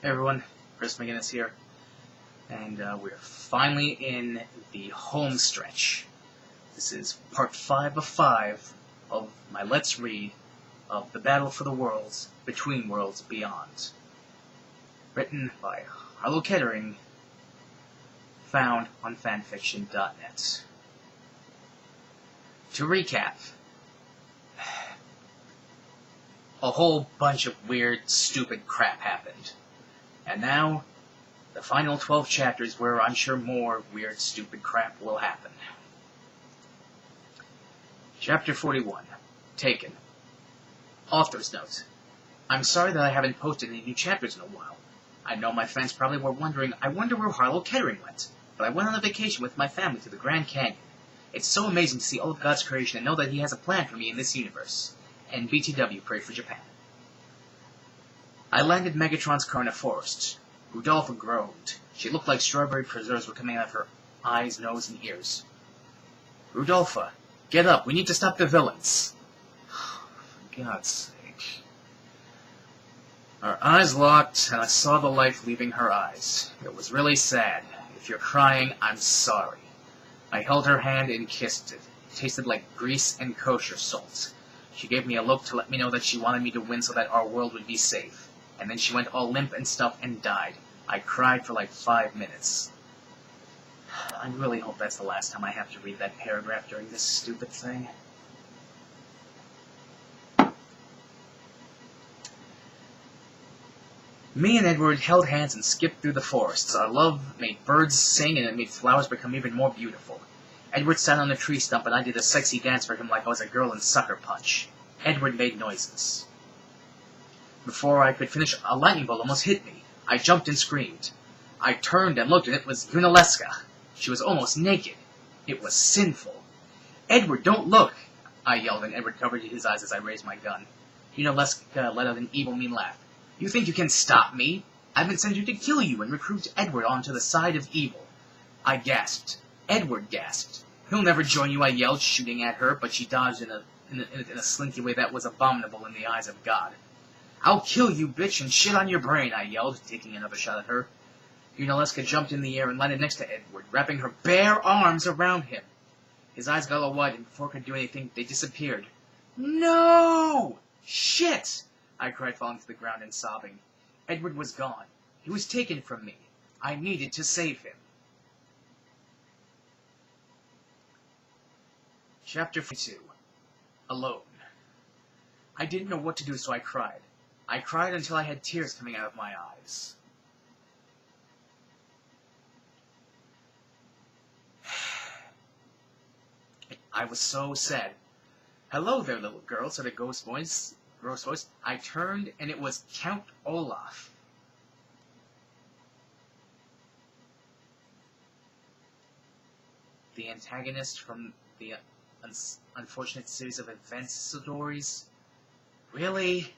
Hey everyone, Chris McGinnis here, and we're finally in the home stretch. This is part 5 of 5 of my Let's Read of The Battle for the Worlds, Between Worlds, Beyond. Written by Harlow Kettering, found on fanfiction.net. To recap, a whole bunch of weird, stupid crap happened. And now, the final 12 chapters where I'm sure more weird, stupid crap will happen. Chapter 41. Taken. Author's note. I'm sorry that I haven't posted any new chapters in a while. I know my fans probably were wondering, I wonder where Harlow Kettering went. But I went on a vacation with my family to the Grand Canyon. It's so amazing to see all of God's creation and know that He has a plan for me in this universe. And BTW, pray for Japan. I landed Megatron's car in a forest. Rudolpha groaned. She looked like strawberry preserves were coming out of her eyes, nose, and ears. Rudolpha, get up. We need to stop the villains. For God's sake. Our eyes locked, and I saw the life leaving her eyes. It was really sad. If you're crying, I'm sorry. I held her hand and kissed it. It tasted like grease and kosher salt. She gave me a look to let me know that she wanted me to win so that our world would be safe. And then she went all limp and stuff and died. I cried for like 5 minutes. I really hope that's the last time I have to read that paragraph during this stupid thing. Me and Edward held hands and skipped through the forests. Our love made birds sing and it made flowers become even more beautiful. Edward sat on a tree stump and I did a sexy dance for him like I was a girl in Sucker Punch. Edward made noises. Before I could finish, a lightning bolt almost hit me. I jumped and screamed. I turned and looked, and it was Untitled. She was almost naked. It was sinful. Edward, don't look! I yelled, and Edward covered his eyes as I raised my gun. Untitled let out an evil, mean laugh. You think you can stop me? I've been sent here to kill you and recruit Edward onto the side of evil. I gasped. Edward gasped. He'll never join you, I yelled, shooting at her, but she dodged in a slinky way that was abominable in the eyes of God. I'll kill you, bitch, and shit on your brain, I yelled, taking another shot at her. Untitled jumped in the air and landed next to Edward, wrapping her bare arms around him. His eyes got all wide, and before I could do anything, they disappeared. No! Shit! I cried, falling to the ground and sobbing. Edward was gone. He was taken from me. I needed to save him. Chapter 42. Alone. I didn't know what to do, so I cried. I cried until I had tears coming out of my eyes. I was so sad. Hello there, little girl, said a gross voice. I turned, and it was Count Olaf. The antagonist from the unfortunate series of events stories. Really?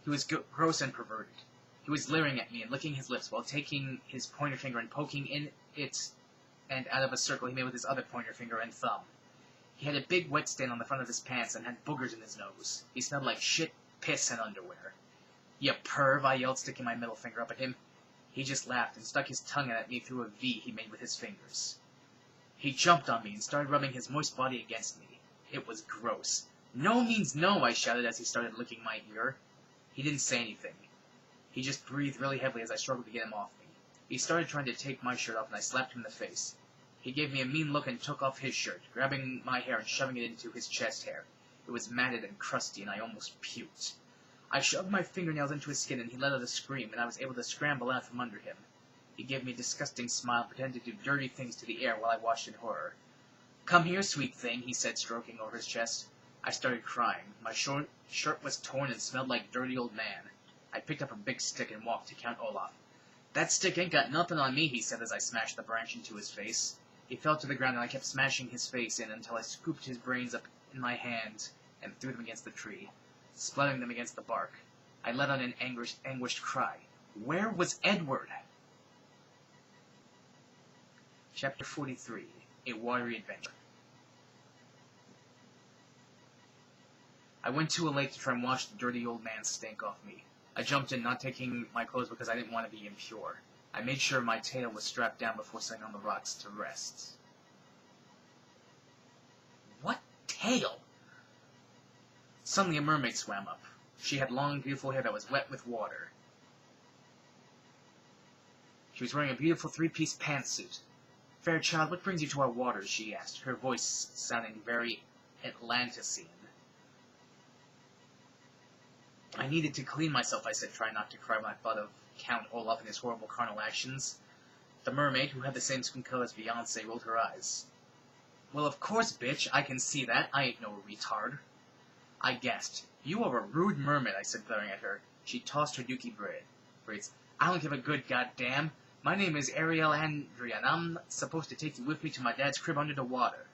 He was gross and perverted. He was leering at me and licking his lips while taking his pointer finger and poking in it and out of a circle he made with his other pointer finger and thumb. He had a big wet stain on the front of his pants and had boogers in his nose. He smelled like shit, piss, and underwear. You perv, I yelled, sticking my middle finger up at him. He just laughed and stuck his tongue at me through a V he made with his fingers. He jumped on me and started rubbing his moist body against me. It was gross. No means no, I shouted as he started licking my ear. He didn't say anything. He just breathed really heavily as I struggled to get him off me. He started trying to take my shirt off, and I slapped him in the face. He gave me a mean look and took off his shirt, grabbing my hair and shoving it into his chest hair. It was matted and crusty, and I almost puked. I shoved my fingernails into his skin, and he let out a scream, and I was able to scramble out from under him. He gave me a disgusting smile and pretended to do dirty things to the air while I watched in horror. Come here, sweet thing, he said, stroking over his chest. I started crying. My shirt was torn and smelled like dirty old man. I picked up a big stick and walked to Count Olaf. That stick ain't got nothing on me, he said as I smashed the branch into his face. He fell to the ground and I kept smashing his face in until I scooped his brains up in my hand and threw them against the tree, splattering them against the bark. I let out an anguished cry. Where was Edward? Chapter 43. A Watery Adventure. I went to a lake to try and wash the dirty old man's stink off me. I jumped in, not taking my clothes because I didn't want to be impure. I made sure my tail was strapped down before sitting on the rocks to rest. What tail? Suddenly a mermaid swam up. She had long, beautiful hair that was wet with water. She was wearing a beautiful three-piece pantsuit. "Fair child, what brings you to our waters?" she asked, her voice sounding very Atlantean. "I needed to clean myself," I said, trying not to cry when I thought of Count Olaf and his horrible carnal actions. The mermaid, who had the same skin color as Beyonce, rolled her eyes. "Well, of course, bitch, I can see that. I ain't no retard." I gasped. "You are a rude mermaid," I said, glaring at her. She tossed her dookie braids. "I don't give a good goddamn. My name is Ariel Andrea, and I'm supposed to take you with me to my dad's crib under the water."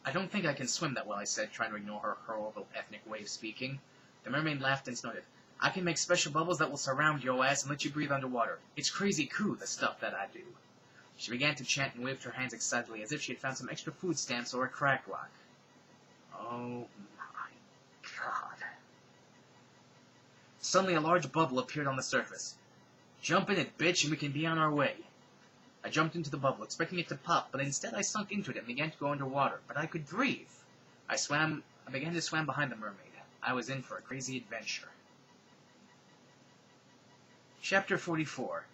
"I don't think I can swim that well," I said, trying to ignore her horrible ethnic way of speaking. The mermaid laughed and snorted. "I can make special bubbles that will surround your ass and let you breathe underwater. It's crazy cool, the stuff that I do." She began to chant and waved her hands excitedly as if she had found some extra food stamps or a crack rock. Oh my God. Suddenly a large bubble appeared on the surface. "Jump in it, bitch, and we can be on our way." I jumped into the bubble, expecting it to pop, but instead I sunk into it and began to go underwater. But I could breathe. I began to swim behind the mermaid. I was in for a crazy adventure. Chapter 44.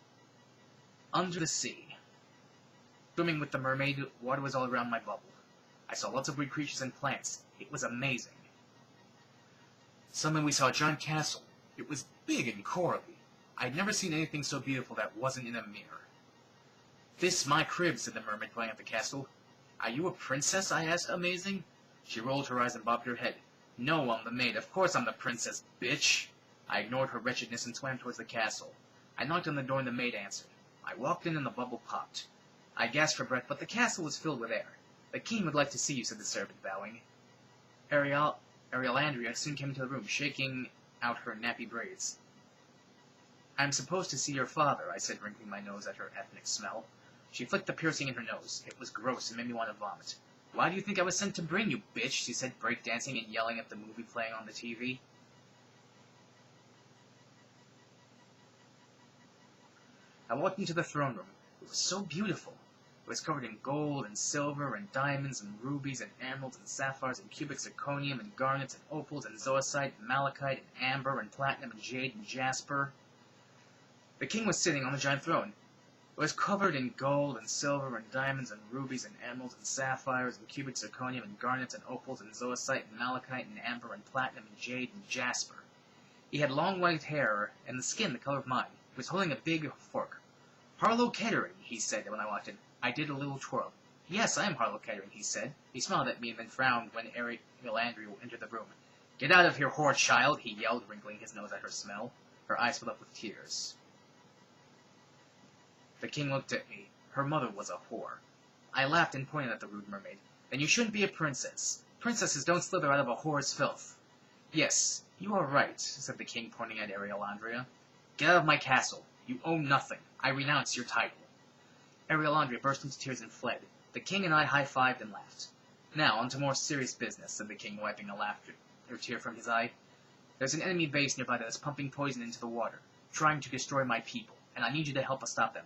Under the Sea. Swimming with the mermaid, water was all around my bubble. I saw lots of weird creatures and plants. It was amazing. Suddenly we saw a giant castle. It was big and corally. I had never seen anything so beautiful that wasn't in a mirror. "This my crib," said the mermaid, pointing at the castle. "Are you a princess?" I asked, amazing. She rolled her eyes and bobbed her head. "No, I'm the maid. Of course I'm the princess, bitch." I ignored her wretchedness and swam towards the castle. I knocked on the door and the maid answered. I walked in and the bubble popped. I gasped for breath, but the castle was filled with air. "The king would like to see you," said the servant, bowing. Ariel Andrea soon came into the room, shaking out her nappy braids. "I'm supposed to see your father," I said, wrinkling my nose at her ethnic smell. She flicked the piercing in her nose. It was gross and made me want to vomit. "Why do you think I was sent to bring you, bitch?" she said, breakdancing and yelling at the movie playing on the TV. I walked into the throne room. It was so beautiful. It was covered in gold and silver and diamonds and rubies and emeralds and sapphires and cubic zirconium and garnets and opals and zoisite and malachite and amber and platinum and jade and jasper. The king was sitting on the giant throne. It was covered in gold and silver and diamonds and rubies and emeralds and sapphires and cubic zirconium and garnets and opals and zoisite and malachite and amber and platinum and jade and jasper. He had long white hair and the skin the color of mine. He was holding a big fork. "Harlow Kettering," he said when I walked in. I did a little twirl. "Yes, I am Harlow Kettering," he said. He smiled at me and then frowned when Ariel Andrea entered the room. "Get out of here, whore child," he yelled, wrinkling his nose at her smell. Her eyes filled up with tears. The king looked at me. Her mother was a whore. I laughed and pointed at the rude mermaid. "Then you shouldn't be a princess. Princesses don't slither out of a whore's filth." "Yes, you are right," said the king, pointing at Ariel Andrea. "Get out of my castle. You own nothing. I renounce your title." Ariel Andrea burst into tears and fled. The king and I high-fived and laughed. "Now, on to more serious business," said the king, wiping a tear from his eye. "There's an enemy base nearby that is pumping poison into the water, trying to destroy my people, and I need you to help us stop them."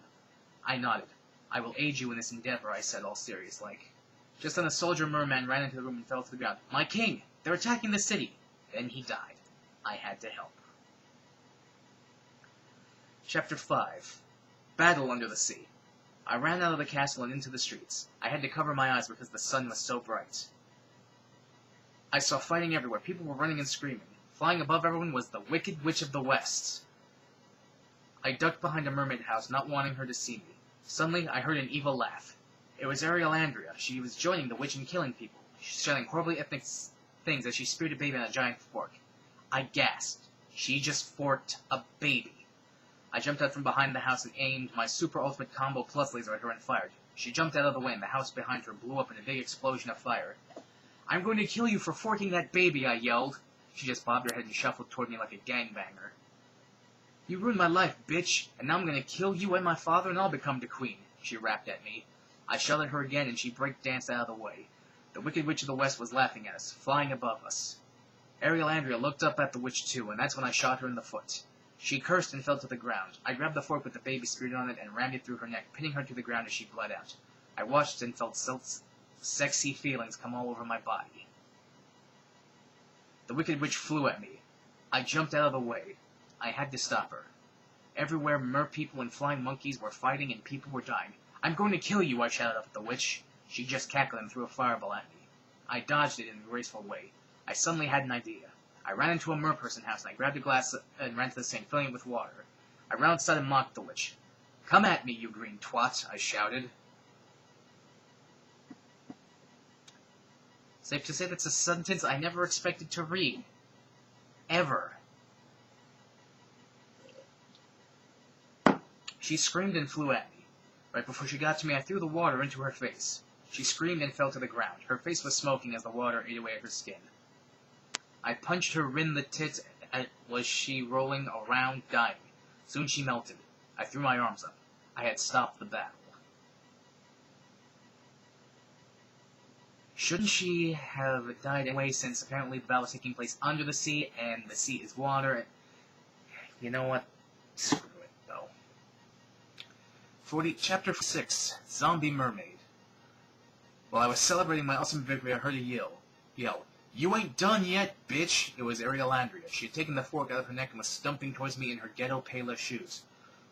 I nodded. "I will aid you in this endeavor," I said, all serious-like. Just then a soldier merman ran into the room and fell to the ground. "My king! They're attacking the city!" Then he died. I had to help. Chapter 5. Battle Under the Sea. I ran out of the castle and into the streets. I had to cover my eyes because the sun was so bright. I saw fighting everywhere. People were running and screaming. Flying above everyone was the Wicked Witch of the West. I ducked behind a mermaid house, not wanting her to see me. Suddenly, I heard an evil laugh. It was Ariel Andrea. She was joining the witch in killing people, shouting horribly ethnic things as she speared a baby on a giant fork. I gasped. She just forked a baby. I jumped out from behind the house and aimed my super ultimate combo plus laser at her and fired. She jumped out of the way and the house behind her blew up in a big explosion of fire. "I'm going to kill you for forking that baby," I yelled. She just bobbed her head and shuffled toward me like a gangbanger. "You ruined my life, bitch, and now I'm going to kill you and my father and I'll become the queen," she rapped at me. I shot at her again and she break-danced out of the way. The Wicked Witch of the West was laughing at us, flying above us. Ariel looked up at the witch too, and that's when I shot her in the foot. She cursed and fell to the ground. I grabbed the fork with the baby spirit on it and rammed it through her neck, pinning her to the ground as she bled out. I watched and felt sexy feelings come all over my body. The wicked witch flew at me. I jumped out of the way. I had to stop her. Everywhere, mer-people and flying monkeys were fighting and people were dying. "I'm going to kill you," I shouted up at the witch. She just cackled and threw a fireball at me. I dodged it in a graceful way. I suddenly had an idea. I ran into a mer-person house and I grabbed a glass and ran to the sink, filling it with water. I ran outside and mocked the witch. "Come at me, you green twat," I shouted. Safe to say that's a sentence I never expected to read. Ever. She screamed and flew at me. Right before she got to me, I threw the water into her face. She screamed and fell to the ground. Her face was smoking as the water ate away at her skin. I punched her in the tits was she rolling around, dying. Soon she melted. I threw my arms up. I had stopped the battle. Shouldn't she have died anyway, since apparently the battle was taking place under the sea, and the sea is water? You know what? Screw it, though. Chapter 6, Zombie Mermaid. While I was celebrating my awesome victory, I heard a yell. "You ain't done yet, bitch!" It was Ariel. She had taken the fork out of her neck and was stumping towards me in her ghetto Payless shoes.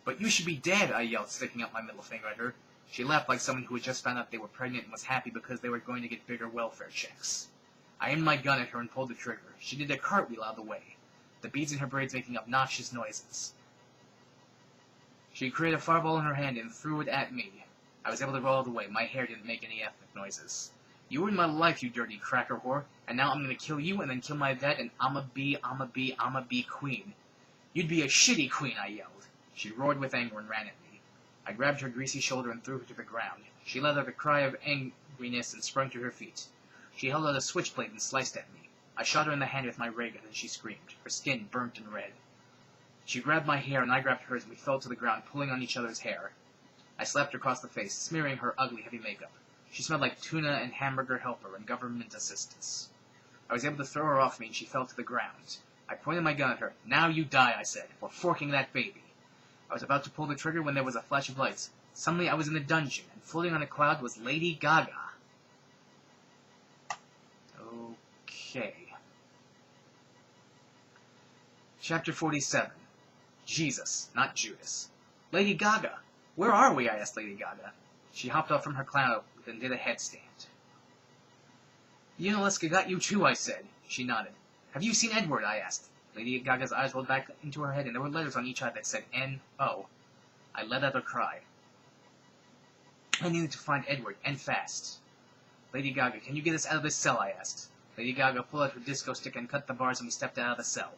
"But you should be dead," I yelled, sticking up my middle finger at her. She laughed like someone who had just found out they were pregnant and was happy because they were going to get bigger welfare checks. I aimed my gun at her and pulled the trigger. She did a cartwheel out of the way, the beads in her braids making obnoxious noises. She created a fireball in her hand and threw it at me. I was able to roll out of the way. My hair didn't make any ethnic noises. "You ruined my life, you dirty cracker whore, and now I'm gonna kill you and then kill my vet, and I'ma be queen." "You'd be a shitty queen," I yelled. She roared with anger and ran at me. I grabbed her greasy shoulder and threw her to the ground. She let out a cry of angriness and sprung to her feet. She held out a switchblade and sliced at me. I shot her in the hand with my ray gun and she screamed. Her skin burnt and red. She grabbed my hair and I grabbed hers and we fell to the ground, pulling on each other's hair. I slapped her across the face, smearing her ugly, heavy makeup. She smelled like tuna and hamburger helper and government assistance. I was able to throw her off me and she fell to the ground. I pointed my gun at her. "Now you die," I said. "We're forking that baby." I was about to pull the trigger when there was a flash of lights. Suddenly I was in the dungeon, and floating on a cloud was Lady Gaga. Okay. Chapter 47. Jesus, not Judas. "Lady Gaga, where are we?" I asked Lady Gaga. She hopped off from her cloud and did a headstand. "Unalaska got you too," I said. She nodded. "Have you seen Edward?" I asked. Lady Gaga's eyes rolled back into her head, and there were letters on each eye that said N-O. I let out a cry. I needed to find Edward, and fast. "Lady Gaga, can you get us out of this cell?" I asked. Lady Gaga pulled out her disco stick and cut the bars, and we stepped out of the cell.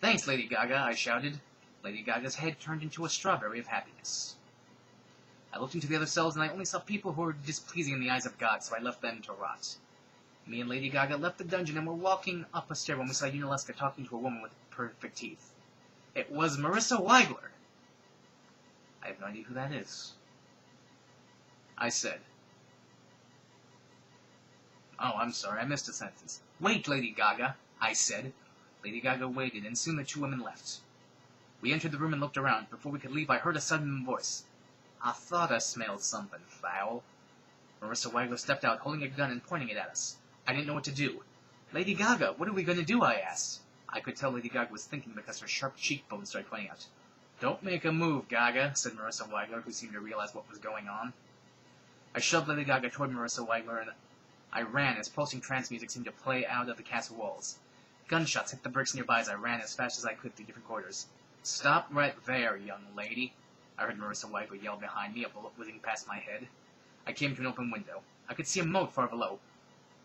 "Thanks, Lady Gaga," I shouted. Lady Gaga's head turned into a strawberry of happiness. I looked into the other cells, and I only saw people who were displeasing in the eyes of God, so I left them to rot. Me and Lady Gaga left the dungeon and were walking up a stair when we saw Unalaska talking to a woman with perfect teeth. It was Marissa Weigler. I have no idea who that is. I said. "Oh, I'm sorry, I missed a sentence." "Wait, Lady Gaga," I said. Lady Gaga waited, and soon the two women left. We entered the room and looked around. Before we could leave, I heard a sudden voice. "I thought I smelled something foul." Marissa Weigler stepped out, holding a gun and pointing it at us. I didn't know what to do. "Lady Gaga, what are we going to do?" I asked. I could tell Lady Gaga was thinking because her sharp cheekbones started pointing out. "Don't make a move, Gaga," said Marissa Weigler, who seemed to realize what was going on. I shoved Lady Gaga toward Marissa Weigler, and I ran as pulsing trance music seemed to play out of the castle walls. Gunshots hit the bricks nearby as I ran as fast as I could through different corridors. "Stop right there, young lady," I heard Marissa Weigler yell behind me, a bullet whizzing past my head. I came to an open window. I could see a moat far below.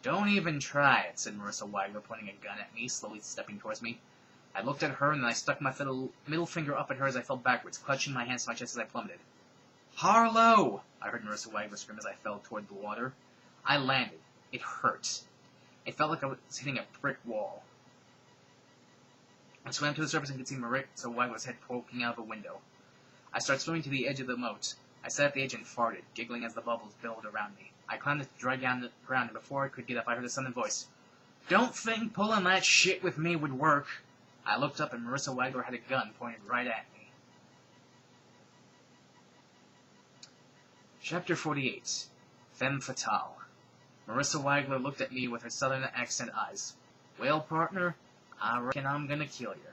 "Don't even try it," said Marissa Weigler, pointing a gun at me, slowly stepping towards me. I looked at her, and then I stuck my middle finger up at her as I fell backwards, clutching my hands to my chest as I plummeted. "Harlow!" I heard Marissa Weigler scream as I fell toward the water. I landed. It hurt. It felt like I was hitting a brick wall. I swam to the surface and could see Marissa Weigler's head poking out of a window. I started swimming to the edge of the moat. I sat at the edge and farted, giggling as the bubbles billowed around me. I climbed the dry ground, and before I could get up, I heard a sudden voice. Don't think pulling that shit with me would work. I looked up and Marissa Wagler had a gun pointed right at me. Chapter 48. Femme Fatale. Marissa Wagler looked at me with her southern accent eyes. Well, partner, I reckon I'm gonna kill you.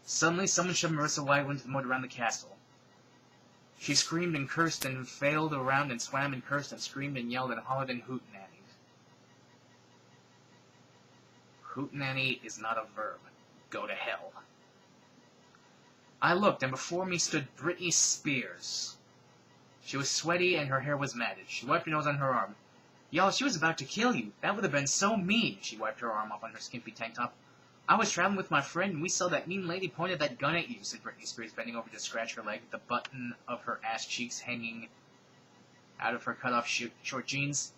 Suddenly, someone shoved Marissa Wagler into the mud around the castle. She screamed and cursed and failed around and swam and cursed and screamed and yelled and hollered and hootenannied. Hootenanny is not a verb. Go to hell. I looked, and before me stood Britney Spears. She was sweaty, and her hair was matted. She wiped her nose on her arm. Y'all, she was about to kill you. That would have been so mean. She wiped her arm off on her skimpy tank top. I was traveling with my friend, and we saw that mean lady pointed that gun at you, said Britney Spears, bending over to scratch her leg, the button of her ass cheeks hanging out of her cut-off short jeans.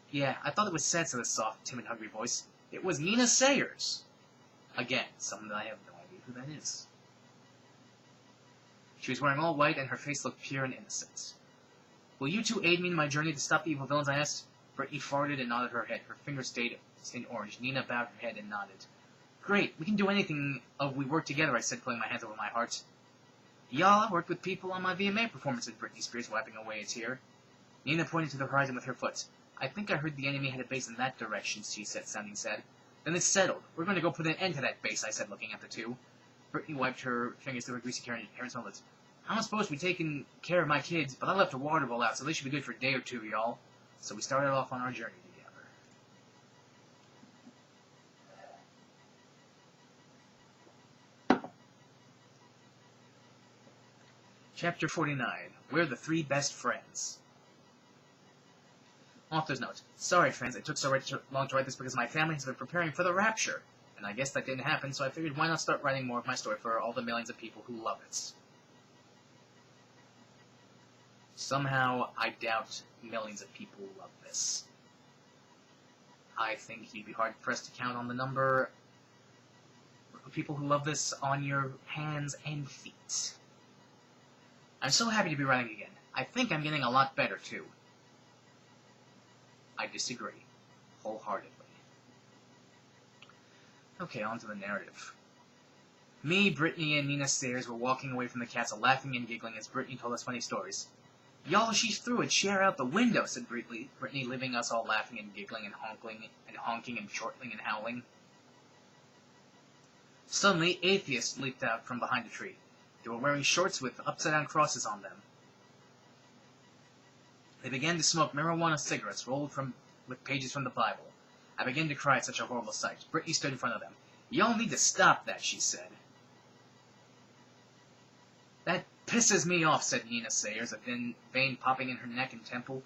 Yeah, I thought it was said, said a soft, timid, hungry voice. It was Nina Sayers. Again, someone that I have no idea who that is. She was wearing all white, and her face looked pure and innocent. Will you two aid me in my journey to stop the evil villains, I asked. Brittany farted and nodded her head. Her fingers stayed in orange. Nina bowed her head and nodded. Great, we can do anything if we work together, I said, putting my hands over my heart. Y'all, I worked with people on my VMA performance, said Britney Spears, wiping away a tear. Nina pointed to the horizon with her foot. I think I heard the enemy had a base in that direction, she said, sounding sad. Then it's settled. We're going to go put an end to that base, I said, looking at the two. Brittany wiped her fingers through her greasy hair and smelled it. I'm supposed to be taking care of my kids, but I left a water bowl out, so they should be good for a day or two, y'all. So we started off on our journey together. Chapter 49. We're the three best friends. Author's note. Sorry, friends, it took so long to write this because my family has been preparing for the rapture. And I guess that didn't happen, so I figured why not start writing more of my story for all the millions of people who love it. Somehow, I doubt millions of people love this. I think you'd be hard-pressed to count on the number of people who love this on your hands and feet. I'm so happy to be writing again. I think I'm getting a lot better, too. I disagree. Wholeheartedly. Okay, on to the narrative. Me, Brittany, and Nina Sayers were walking away from the castle, laughing and giggling as Brittany told us funny stories. Y'all, she threw a chair out the window, said Brittany, leaving us all laughing and giggling and honking and chortling and howling. Suddenly, atheists leaped out from behind a tree. They were wearing shorts with upside-down crosses on them. They began to smoke marijuana cigarettes rolled with pages from the Bible. I began to cry at such a horrible sight. Brittany stood in front of them. Y'all need to stop that, she said. That pisses me off, said Nina Sayers, a thin vein popping in her neck and temple.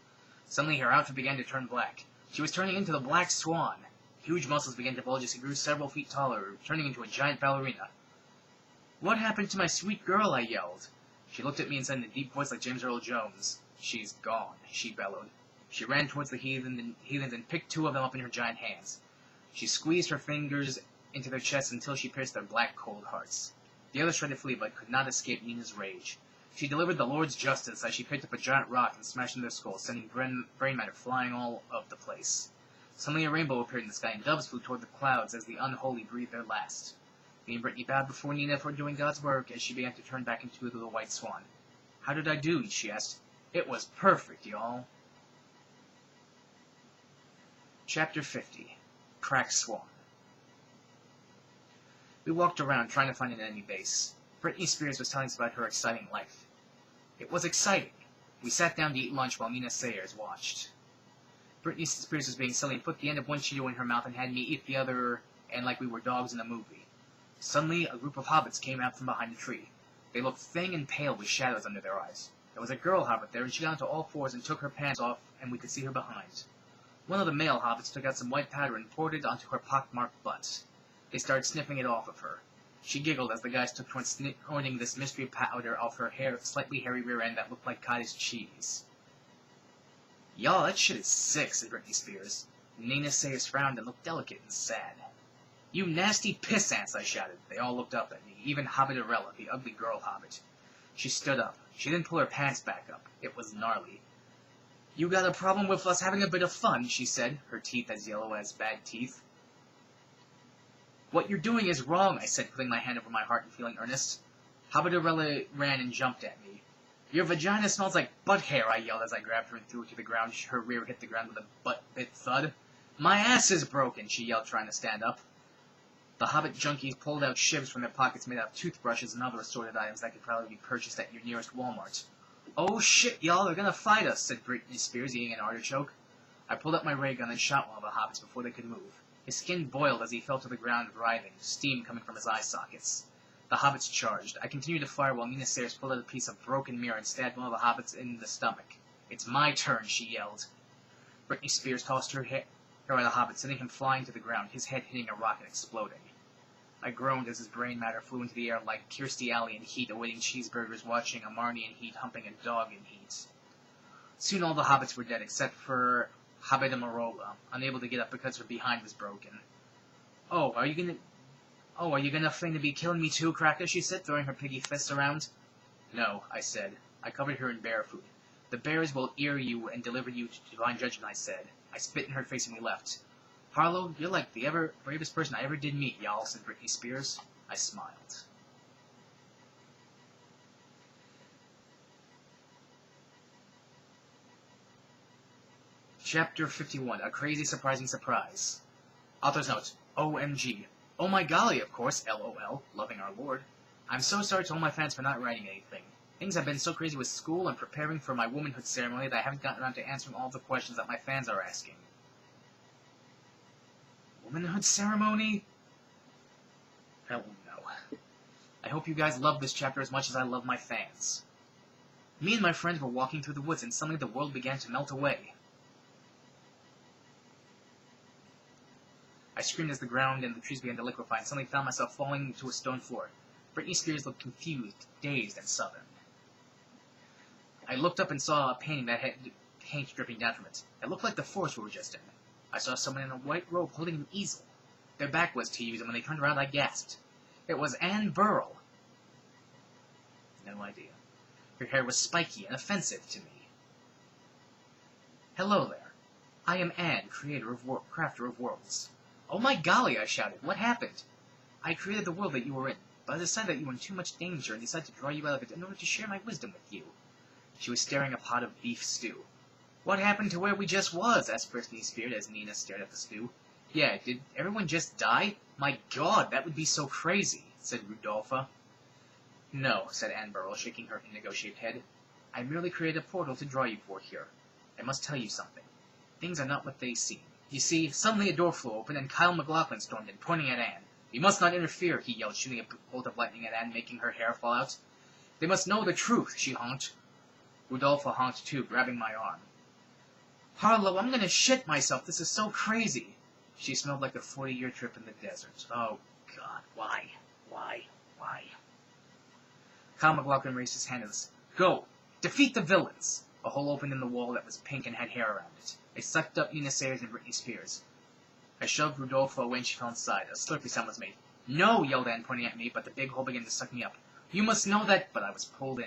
Suddenly her outfit began to turn black. She was turning into the Black Swan. Huge muscles began to bulge as she grew several feet taller, turning into a giant ballerina. What happened to my sweet girl? I yelled. She looked at me and said in a deep voice like James Earl Jones, She's gone, she bellowed. She ran towards the heathens and picked two of them up in her giant hands. She squeezed her fingers into their chests until she pierced their black, cold hearts. The others tried to flee, but could not escape Nina's rage. She delivered the Lord's justice as she picked up a giant rock and smashed into their skulls, sending brain matter flying all over the place. Suddenly a rainbow appeared in the sky, and doves flew toward the clouds as the unholy breathed their last. Me and Brittany bowed before Nina for doing God's work as she began to turn back into the White Swan. How did I do? She asked. It was perfect, y'all. Chapter 50. Crack Swan. We walked around trying to find an enemy base. Britney Spears was telling us about her exciting life. It was exciting. We sat down to eat lunch while Nina Sayers watched. Britney Spears was being silly and put the end of one Cheeto in her mouth and had me eat the other, and like we were dogs in a movie. Suddenly, a group of hobbits came out from behind a tree. They looked thin and pale with shadows under their eyes. There was a girl hobbit there, and she got onto all fours and took her pants off, and we could see her behind. One of the male hobbits took out some white powder and poured it onto her pock-marked butt. They started sniffing it off of her. She giggled as the guys took turns snorting this mystery powder off her slightly hairy rear end that looked like cottage cheese. Y'all, that shit is sick, said Britney Spears. Nina Sayers frowned and looked delicate and sad. You nasty piss ants, I shouted. They all looked up at me, even Hobbitarella, the ugly girl hobbit. She stood up. She didn't pull her pants back up. It was gnarly. You got a problem with us having a bit of fun, she said, her teeth as yellow as bad teeth. What you're doing is wrong, I said, putting my hand over my heart and feeling earnest. Habitarella ran and jumped at me. Your vagina smells like butt hair, I yelled as I grabbed her and threw her to the ground. Her rear hit the ground with a butt-bit thud. My ass is broken, she yelled, trying to stand up. The Hobbit junkies pulled out shivs from their pockets made out of toothbrushes and other assorted items that could probably be purchased at your nearest Walmart. Oh shit, y'all, they're gonna fight us, said Britney Spears, eating an artichoke. I pulled up my ray gun and shot one of the hobbits before they could move. His skin boiled as he fell to the ground, writhing, steam coming from his eye sockets. The hobbits charged. I continued to fire while Nina Sayers pulled out a piece of broken mirror and stabbed one of the hobbits in the stomach. It's my turn, she yelled. Britney Spears tossed her hair at the hobbit, sending him flying to the ground, his head hitting a rock and exploding. I groaned as his brain matter flew into the air like Kirstie Alley in heat, awaiting cheeseburgers, watching a Marnie in heat, humping a dog in heat. Soon all the hobbits were dead, except for Habitarella, unable to get up because her behind was broken. Oh, are you gonna feign to be killing me too, Cracker? She said, throwing her piggy fists around. No, I said. I covered her in bear food. The bears will ear you and deliver you to divine judgment, I said. I spit in her face and we left. Harlow, you're like the bravest person I ever did meet, y'all, said Britney Spears. I smiled. Chapter 51, A Crazy Surprising Surprise. Author's note, OMG. Oh my golly, of course, LOL, loving our Lord. I'm so sorry to all my fans for not writing anything. Things have been so crazy with school and preparing for my womanhood ceremony that I haven't gotten around to answering all the questions that my fans are asking. Womanhood ceremony? Hell no. I hope you guys love this chapter as much as I love my fans. Me and my friends were walking through the woods and suddenly the world began to melt away. I screamed as the ground and the trees began to liquefy and suddenly found myself falling to a stone floor. Britney Spears looked confused, dazed, and southern. I looked up and saw a painting that had paint dripping down from it. It looked like the forest we were just in. I saw someone in a white robe holding an easel. Their back was to you, and when they turned around, I gasped. It was Anne Burrell. No idea. Her hair was spiky and offensive to me. Hello there. I am Anne, crafter of worlds. Oh my golly, I shouted. What happened? I created the world that you were in, but I decided that you were in too much danger and decided to draw you out of it in order to share my wisdom with you. She was staring at a pot of beef stew. What happened to where we just was? Asked Britney Spears as Nina stared at the stew. Yeah, did everyone just die? My God, that would be so crazy, said Rudolpha. No, said Anne Burrell, shaking her indigo-shaped head. I merely created a portal to draw you for here. I must tell you something. Things are not what they seem. You see, suddenly a door flew open and Kyle MacLachlan stormed in, pointing at Anne. You must not interfere, he yelled, shooting a bolt of lightning at Anne, making her hair fall out. They must know the truth, she honked. Rudolpha honked too, grabbing my arm. Harlow, I'm gonna shit myself. This is so crazy. She smelled like a 40-year trip in the desert. Oh, God. Why? Kyle MacLachlan raised his hand at us. Go! Defeat the villains! A hole opened in the wall that was pink and had hair around it. It sucked up Nina Sayers and Britney Spears. I shoved Rudolpha away and she fell inside. A slurpy sound was made. No, yelled Anne, pointing at me, but the big hole began to suck me up. You must know that, but I was pulled in.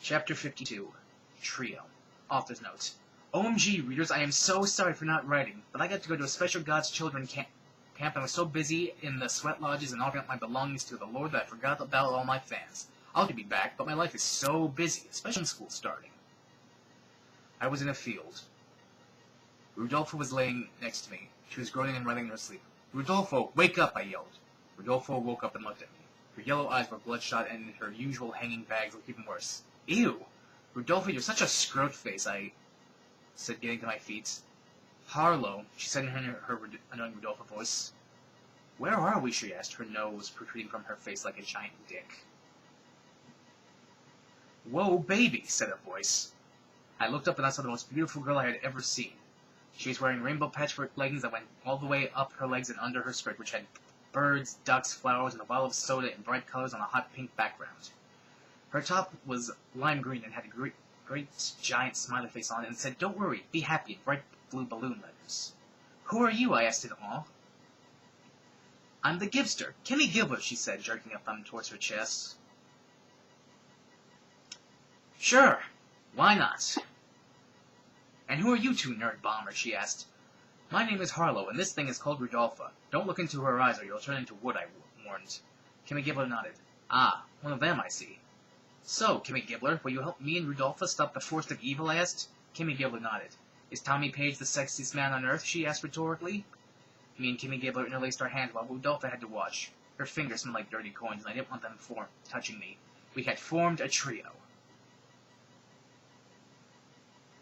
Chapter 52, Trio. Author's note. OMG, readers, I am so sorry for not writing, but I got to go to a special God's Children camp and was so busy in the sweat lodges and offering up my belongings to the Lord that I forgot about all my fans. I'll be back, but my life is so busy, especially when school's starting. I was in a field. Rudolpha was laying next to me. She was groaning and writhing in her sleep. Rudolpho, wake up, I yelled. Rudolpho woke up and looked at me. Her yellow eyes were bloodshot and her usual hanging bags looked even worse. Ew! Rudolpho, you're such a scrote face, I said, getting to my feet. Harlow, she said in her annoying Rudolpho voice. Where are we, she asked, her nose protruding from her face like a giant dick. Whoa, baby, said a voice. I looked up and I saw the most beautiful girl I had ever seen. She was wearing rainbow patchwork leggings that went all the way up her legs and under her skirt, which had birds, ducks, flowers, and a bottle of soda in bright colors on a hot pink background. Her top was lime green and had a great giant smiley face on it and said, Don't worry, be happy, in bright blue balloon letters. Who are you? I asked in awe. I'm the Gibster, Kimmy Gilbert, she said, jerking a thumb towards her chest. Sure, why not? And who are you two, nerd bomber? She asked. My name is Harlow, and this thing is called Rudolpha. Don't look into her eyes or you'll turn into wood, I warned. Kimmy Gibbler nodded. Ah, one of them, I see. So, Kimmy Gibbler, will you help me and Rudolpha stop the force of evil? I asked. Kimmy Gibbler nodded. Is Tommy Page the sexiest man on earth? She asked rhetorically. Me and Kimmy Gibbler interlaced our hands while Rudolpha had to watch. Her fingers smelled like dirty coins, and I didn't want them touching me. We had formed a trio.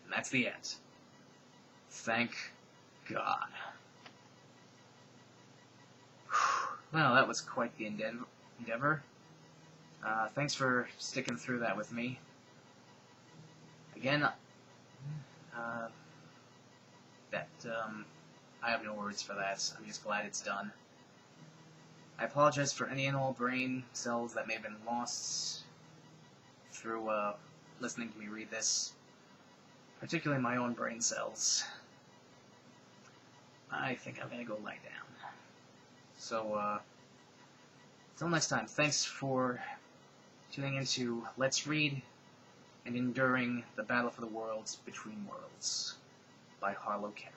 And that's the end. Thank God. Well, that was quite the endeavor. Thanks for sticking through that with me. Again, I have no words for that. I'm just glad it's done. I apologize for any and all brain cells that may have been lost through listening to me read this. Particularly my own brain cells. I think I'm gonna go lie down. So, till next time, thanks for tuning into Let's Read and Enduring the Battle for the Worlds Between Worlds by Harlow Carey.